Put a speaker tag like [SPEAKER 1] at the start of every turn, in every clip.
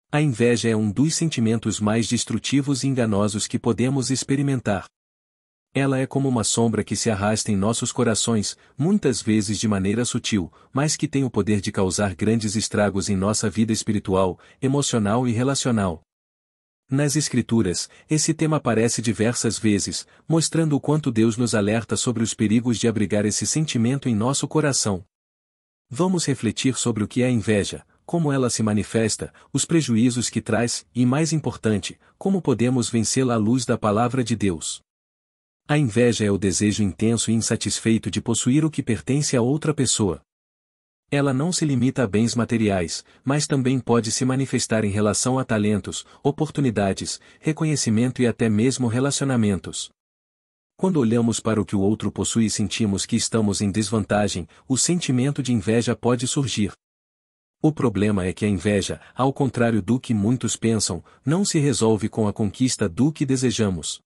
[SPEAKER 1] A inveja é um dos sentimentos mais destrutivos e enganosos que podemos experimentar. Ela é como uma sombra que se arrasta em nossos corações, muitas vezes de maneira sutil, mas que tem o poder de causar grandes estragos em nossa vida espiritual, emocional e relacional. Nas Escrituras, esse tema aparece diversas vezes, mostrando o quanto Deus nos alerta sobre os perigos de abrigar esse sentimento em nosso coração. Vamos refletir sobre o que é a inveja, como ela se manifesta, os prejuízos que traz, e mais importante, como podemos vencê-la à luz da palavra de Deus. A inveja é o desejo intenso e insatisfeito de possuir o que pertence a outra pessoa. Ela não se limita a bens materiais, mas também pode se manifestar em relação a talentos, oportunidades, reconhecimento e até mesmo relacionamentos. Quando olhamos para o que o outro possui e sentimos que estamos em desvantagem, o sentimento de inveja pode surgir. O problema é que a inveja, ao contrário do que muitos pensam, não se resolve com a conquista do que desejamos.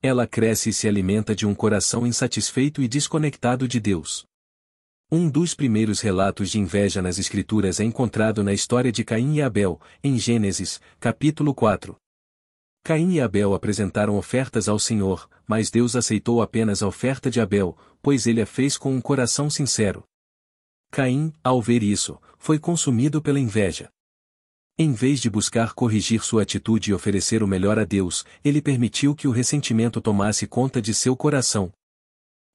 [SPEAKER 1] Ela cresce e se alimenta de um coração insatisfeito e desconectado de Deus. Um dos primeiros relatos de inveja nas Escrituras é encontrado na história de Caim e Abel, em Gênesis, capítulo 4. Caim e Abel apresentaram ofertas ao Senhor, mas Deus aceitou apenas a oferta de Abel, pois ele a fez com um coração sincero. Caim, ao ver isso, foi consumido pela inveja. Em vez de buscar corrigir sua atitude e oferecer o melhor a Deus, ele permitiu que o ressentimento tomasse conta de seu coração.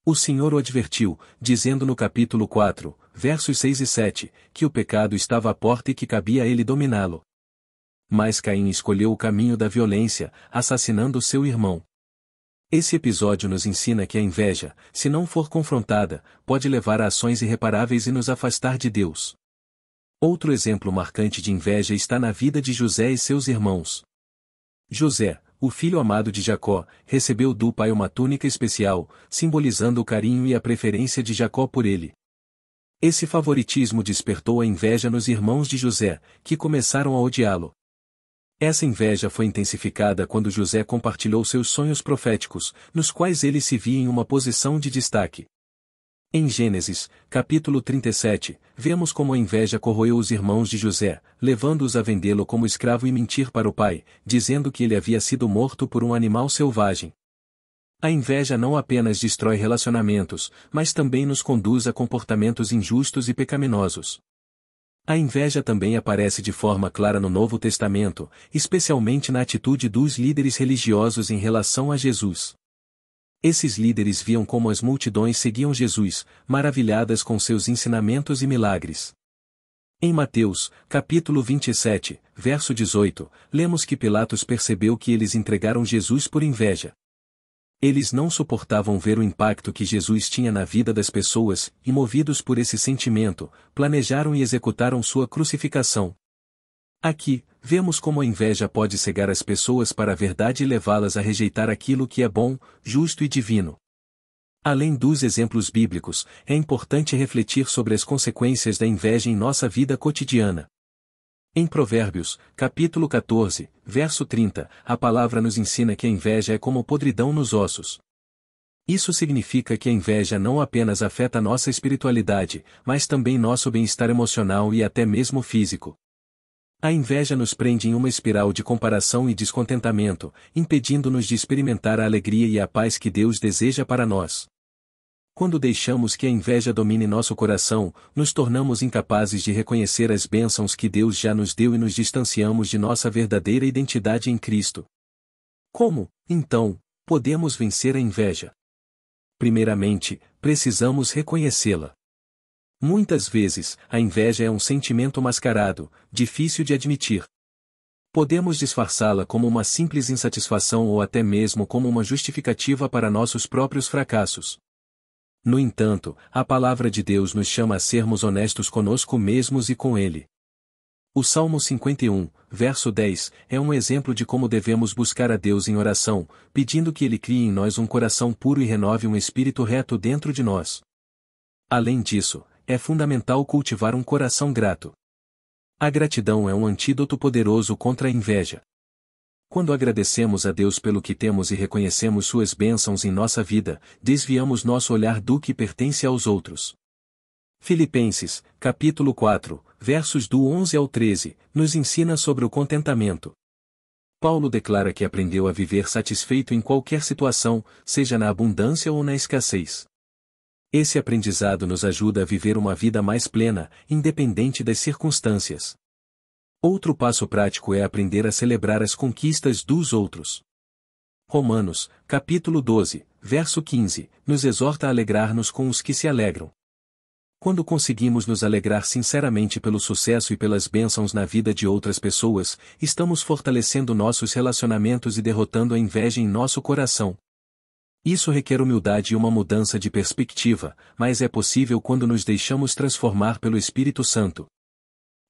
[SPEAKER 1] O Senhor o advertiu, dizendo no capítulo 4, versos 6 e 7, que o pecado estava à porta e que cabia a ele dominá-lo. Mas Caim escolheu o caminho da violência, assassinando seu irmão. Esse episódio nos ensina que a inveja, se não for confrontada, pode levar a ações irreparáveis e nos afastar de Deus. Outro exemplo marcante de inveja está na vida de José e seus irmãos. José, o filho amado de Jacó, recebeu do pai uma túnica especial, simbolizando o carinho e a preferência de Jacó por ele. Esse favoritismo despertou a inveja nos irmãos de José, que começaram a odiá-lo. Essa inveja foi intensificada quando José compartilhou seus sonhos proféticos, nos quais ele se via em uma posição de destaque. Em Gênesis, capítulo 37, vemos como a inveja corroeu os irmãos de José, levando-os a vendê-lo como escravo e mentir para o pai, dizendo que ele havia sido morto por um animal selvagem. A inveja não apenas destrói relacionamentos, mas também nos conduz a comportamentos injustos e pecaminosos. A inveja também aparece de forma clara no Novo Testamento, especialmente na atitude dos líderes religiosos em relação a Jesus. Esses líderes viam como as multidões seguiam Jesus, maravilhadas com seus ensinamentos e milagres. Em Mateus, capítulo 27, verso 18, lemos que Pilatos percebeu que eles entregaram Jesus por inveja. Eles não suportavam ver o impacto que Jesus tinha na vida das pessoas, e movidos por esse sentimento, planejaram e executaram sua crucificação. Aqui, vemos como a inveja pode cegar as pessoas para a verdade e levá-las a rejeitar aquilo que é bom, justo e divino. Além dos exemplos bíblicos, é importante refletir sobre as consequências da inveja em nossa vida cotidiana. Em Provérbios, capítulo 14, verso 30, a palavra nos ensina que a inveja é como podridão nos ossos. Isso significa que a inveja não apenas afeta nossa espiritualidade, mas também nosso bem-estar emocional e até mesmo físico. A inveja nos prende em uma espiral de comparação e descontentamento, impedindo-nos de experimentar a alegria e a paz que Deus deseja para nós. Quando deixamos que a inveja domine nosso coração, nos tornamos incapazes de reconhecer as bênçãos que Deus já nos deu e nos distanciamos de nossa verdadeira identidade em Cristo. Como, então, podemos vencer a inveja? Primeiramente, precisamos reconhecê-la. Muitas vezes, a inveja é um sentimento mascarado, difícil de admitir. Podemos disfarçá-la como uma simples insatisfação ou até mesmo como uma justificativa para nossos próprios fracassos. No entanto, a palavra de Deus nos chama a sermos honestos conosco mesmos e com Ele. O Salmo 51, verso 10, é um exemplo de como devemos buscar a Deus em oração, pedindo que Ele crie em nós um coração puro e renove um espírito reto dentro de nós. Além disso, é fundamental cultivar um coração grato. A gratidão é um antídoto poderoso contra a inveja. Quando agradecemos a Deus pelo que temos e reconhecemos suas bênçãos em nossa vida, desviamos nosso olhar do que pertence aos outros. Filipenses, capítulo 4, versos do 11 ao 13, nos ensina sobre o contentamento. Paulo declara que aprendeu a viver satisfeito em qualquer situação, seja na abundância ou na escassez. Esse aprendizado nos ajuda a viver uma vida mais plena, independente das circunstâncias. Outro passo prático é aprender a celebrar as conquistas dos outros. Romanos, capítulo 12, verso 15, nos exorta a alegrar-nos com os que se alegram. Quando conseguimos nos alegrar sinceramente pelo sucesso e pelas bênçãos na vida de outras pessoas, estamos fortalecendo nossos relacionamentos e derrotando a inveja em nosso coração. Isso requer humildade e uma mudança de perspectiva, mas é possível quando nos deixamos transformar pelo Espírito Santo.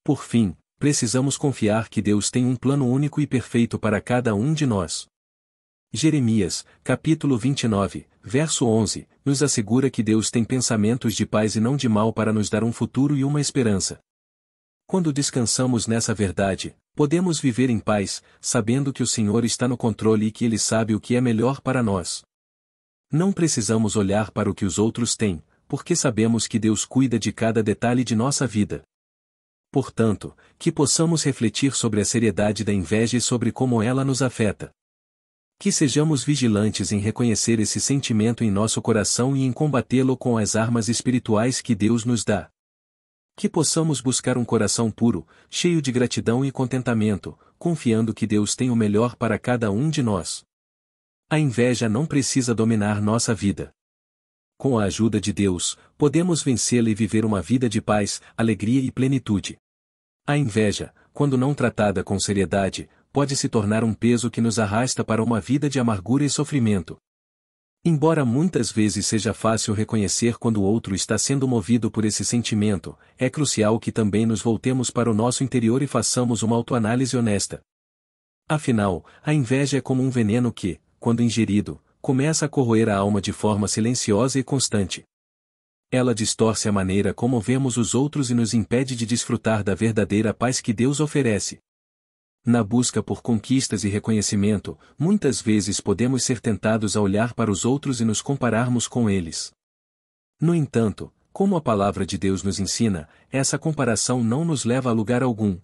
[SPEAKER 1] Por fim, precisamos confiar que Deus tem um plano único e perfeito para cada um de nós. Jeremias, capítulo 29, verso 11, nos assegura que Deus tem pensamentos de paz e não de mal para nos dar um futuro e uma esperança. Quando descansamos nessa verdade, podemos viver em paz, sabendo que o Senhor está no controle e que Ele sabe o que é melhor para nós. Não precisamos olhar para o que os outros têm, porque sabemos que Deus cuida de cada detalhe de nossa vida. Portanto, que possamos refletir sobre a seriedade da inveja e sobre como ela nos afeta. Que sejamos vigilantes em reconhecer esse sentimento em nosso coração e em combatê-lo com as armas espirituais que Deus nos dá. Que possamos buscar um coração puro, cheio de gratidão e contentamento, confiando que Deus tem o melhor para cada um de nós. A inveja não precisa dominar nossa vida. Com a ajuda de Deus, podemos vencê-la e viver uma vida de paz, alegria e plenitude. A inveja, quando não tratada com seriedade, pode se tornar um peso que nos arrasta para uma vida de amargura e sofrimento. Embora muitas vezes seja fácil reconhecer quando o outro está sendo movido por esse sentimento, é crucial que também nos voltemos para o nosso interior e façamos uma autoanálise honesta. Afinal, a inveja é como um veneno que, quando ingerido, começa a corroer a alma de forma silenciosa e constante. Ela distorce a maneira como vemos os outros e nos impede de desfrutar da verdadeira paz que Deus oferece. Na busca por conquistas e reconhecimento, muitas vezes podemos ser tentados a olhar para os outros e nos compararmos com eles. No entanto, como a palavra de Deus nos ensina, essa comparação não nos leva a lugar algum.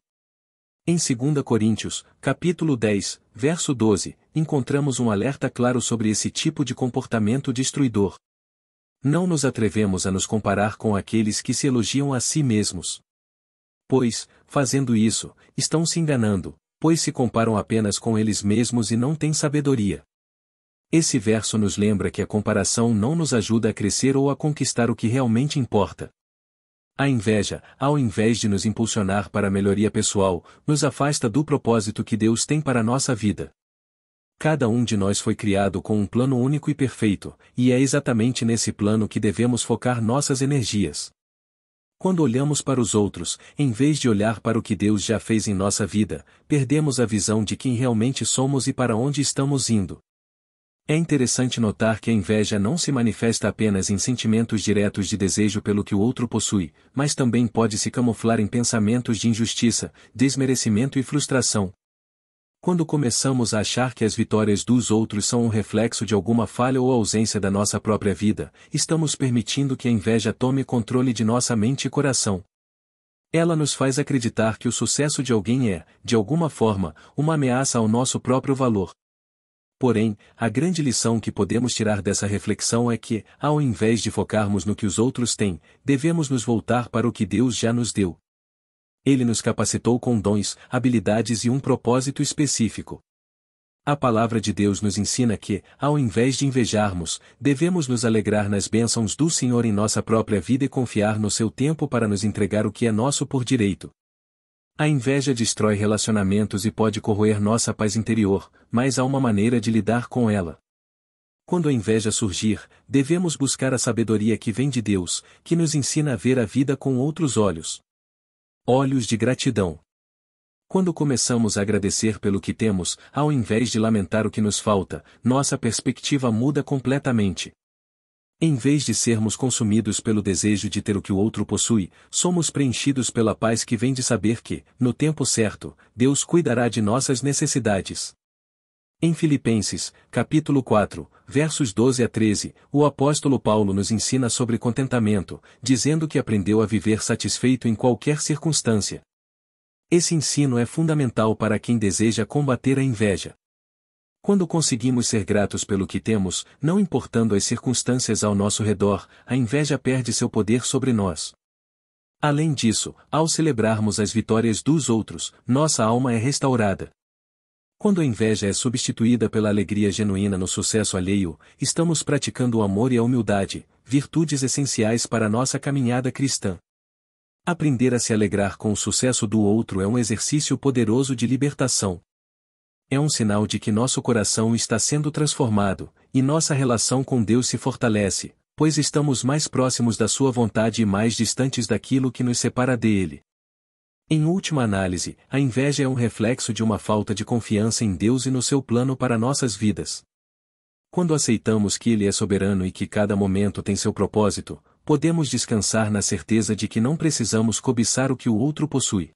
[SPEAKER 1] Em 2 Coríntios, capítulo 10, verso 12, encontramos um alerta claro sobre esse tipo de comportamento destruidor. Não nos atrevemos a nos comparar com aqueles que se elogiam a si mesmos. Pois, fazendo isso, estão se enganando, pois se comparam apenas com eles mesmos e não têm sabedoria. Esse verso nos lembra que a comparação não nos ajuda a crescer ou a conquistar o que realmente importa. A inveja, ao invés de nos impulsionar para a melhoria pessoal, nos afasta do propósito que Deus tem para a nossa vida. Cada um de nós foi criado com um plano único e perfeito, e é exatamente nesse plano que devemos focar nossas energias. Quando olhamos para os outros, em vez de olhar para o que Deus já fez em nossa vida, perdemos a visão de quem realmente somos e para onde estamos indo. É interessante notar que a inveja não se manifesta apenas em sentimentos diretos de desejo pelo que o outro possui, mas também pode se camuflar em pensamentos de injustiça, desmerecimento e frustração. Quando começamos a achar que as vitórias dos outros são um reflexo de alguma falha ou ausência da nossa própria vida, estamos permitindo que a inveja tome controle de nossa mente e coração. Ela nos faz acreditar que o sucesso de alguém é, de alguma forma, uma ameaça ao nosso próprio valor. Porém, a grande lição que podemos tirar dessa reflexão é que, ao invés de focarmos no que os outros têm, devemos nos voltar para o que Deus já nos deu. Ele nos capacitou com dons, habilidades e um propósito específico. A palavra de Deus nos ensina que, ao invés de invejarmos, devemos nos alegrar nas bênçãos do Senhor em nossa própria vida e confiar no seu tempo para nos entregar o que é nosso por direito. A inveja destrói relacionamentos e pode corroer nossa paz interior, mas há uma maneira de lidar com ela. Quando a inveja surgir, devemos buscar a sabedoria que vem de Deus, que nos ensina a ver a vida com outros olhos. Olhos de gratidão. Quando começamos a agradecer pelo que temos, ao invés de lamentar o que nos falta, nossa perspectiva muda completamente. Em vez de sermos consumidos pelo desejo de ter o que o outro possui, somos preenchidos pela paz que vem de saber que, no tempo certo, Deus cuidará de nossas necessidades. Em Filipenses, capítulo 4, versos 12 a 13, o apóstolo Paulo nos ensina sobre contentamento, dizendo que aprendeu a viver satisfeito em qualquer circunstância. Esse ensino é fundamental para quem deseja combater a inveja. Quando conseguimos ser gratos pelo que temos, não importando as circunstâncias ao nosso redor, a inveja perde seu poder sobre nós. Além disso, ao celebrarmos as vitórias dos outros, nossa alma é restaurada. Quando a inveja é substituída pela alegria genuína no sucesso alheio, estamos praticando o amor e a humildade, virtudes essenciais para nossa caminhada cristã. Aprender a se alegrar com o sucesso do outro é um exercício poderoso de libertação. É um sinal de que nosso coração está sendo transformado, e nossa relação com Deus se fortalece, pois estamos mais próximos da sua vontade e mais distantes daquilo que nos separa dele. Em última análise, a inveja é um reflexo de uma falta de confiança em Deus e no seu plano para nossas vidas. Quando aceitamos que Ele é soberano e que cada momento tem seu propósito, podemos descansar na certeza de que não precisamos cobiçar o que o outro possui.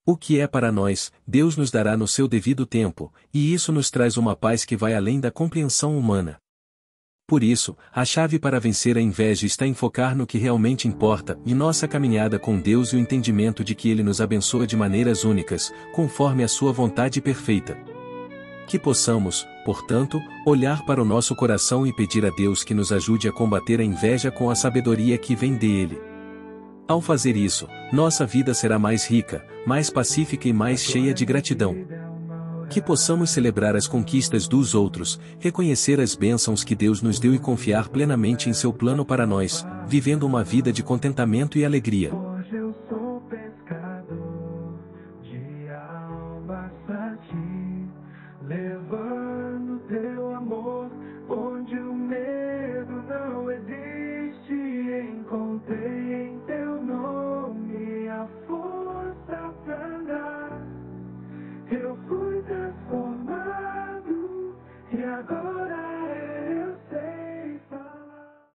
[SPEAKER 1] O que é para nós, Deus nos dará no seu devido tempo, e isso nos traz uma paz que vai além da compreensão humana. Por isso, a chave para vencer a inveja está em focar no que realmente importa, e nossa caminhada com Deus e o entendimento de que Ele nos abençoa de maneiras únicas, conforme a sua vontade perfeita. Que possamos, portanto, olhar para o nosso coração e pedir a Deus que nos ajude a combater a inveja com a sabedoria que vem dele. Ao fazer isso, nossa vida será mais rica, mais pacífica e mais cheia de gratidão. Que possamos celebrar as conquistas dos outros, reconhecer as bênçãos que Deus nos deu e confiar plenamente em seu plano para nós, vivendo uma vida de contentamento e alegria.
[SPEAKER 2] Hoje eu sou pescador de almas a ti, levando teu amor onde o medo não existe. Encontrei em teu nome a força pra andar. Eu fui transformado e agora